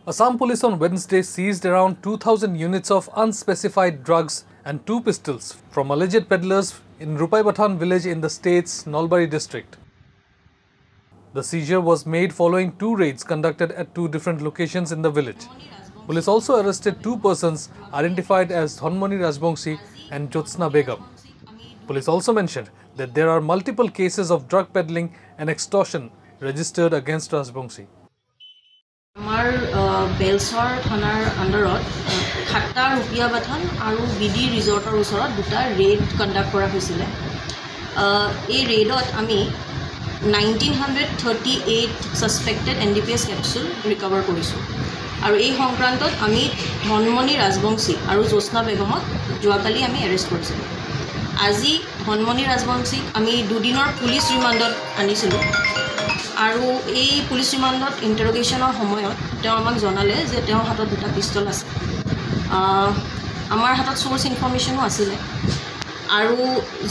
Assam Police on Wednesday seized around 2,000 units of unspecified drugs and 2 pistols from alleged peddlers in Rupaibatan village in the state's Nalbari district. The seizure was made following 2 raids conducted at 2 different locations in the village. Police also arrested 2 persons identified as Dhanmani Rajbongsi and Jyotsna Begum. Police also mentioned that there are multiple cases of drug peddling and extortion registered against Rajbongsi. আমাৰ বেলসৰ থানাৰ আন্ডাৰত খাট্টা ৰুপিয়াবাথান আৰু বিডি ৰিজৰ্টৰ ওচৰত দুটা red conduct কৰা হৈছিলে। এই ৰেডত আমি 1938 suspected NDPS capsule recover কৰিছোঁ আৰু এই সংক্ৰান্তত আমি ধনমণি ৰাজবংশী আৰু জ্যোৎস্না বেগমক যোৱাকালি আমি এৰেষ্ট কৰিছিলোঁ। আজি ধনমণি ৰাজবংশীক আমি দুদিনৰ পুলিচ ৰিমাণ্ডত আনিছিলোঁ আৰু এই পুলিচ ৰিমাণ্ডত ইণ্টাৰোগেশ্যনৰ সময়ত তেওঁ আমাক জনালে যে তেওঁৰ হাতত দুটা পিষ্টল আছে। আমাৰ হাতত সোৰ্স ইনফৰমেশ্যনো আছিলে আৰু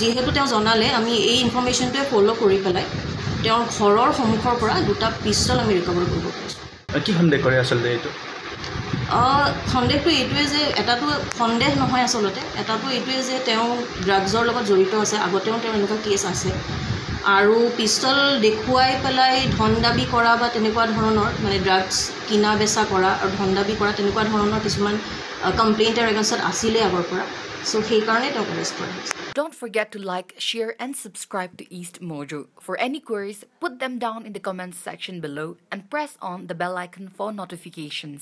যেহেতু তেওঁ জনালে আমি এই ইনফৰমেশ্যনটোৱে ফলো কৰি পেলাই তেওঁৰ ঘৰৰ সন্মুখৰ পৰা দুটা পিষ্টল আমি ৰিকভাৰ কৰিব পাৰিছোঁ। কি সন্দেহ কৰে আচলতে এইটো? সন্দেহটো এইটোৱে যে এটাটো সন্দেহ নহয় আচলতে, এটাটো এইটোৱে যে তেওঁ ড্ৰাগছৰ লগত জড়িত আছে, আগতেও তেওঁ এনেকুৱা কেছ আছে আৰু পিষ্টল দেখুৱাই পেলাই ধন দাবী কৰা বা তেনেকুৱা ধৰণৰ মানে ড্ৰাগছ কিনা বেচা কৰা আৰু ধন দাবী কৰা তেনেকুৱা ধৰণৰ কিছুমান কমপ্লেইণ্ট তেওঁৰ এগেইনষ্টত আছিলে আগৰ পৰা। So সেইকাৰণে তেওঁক এৰেষ্ট কৰা হৈছে। Don't forget to like, share and subscribe to East Mojo. For any queries, put them down in the comments section below and press on the bell icon for notifications.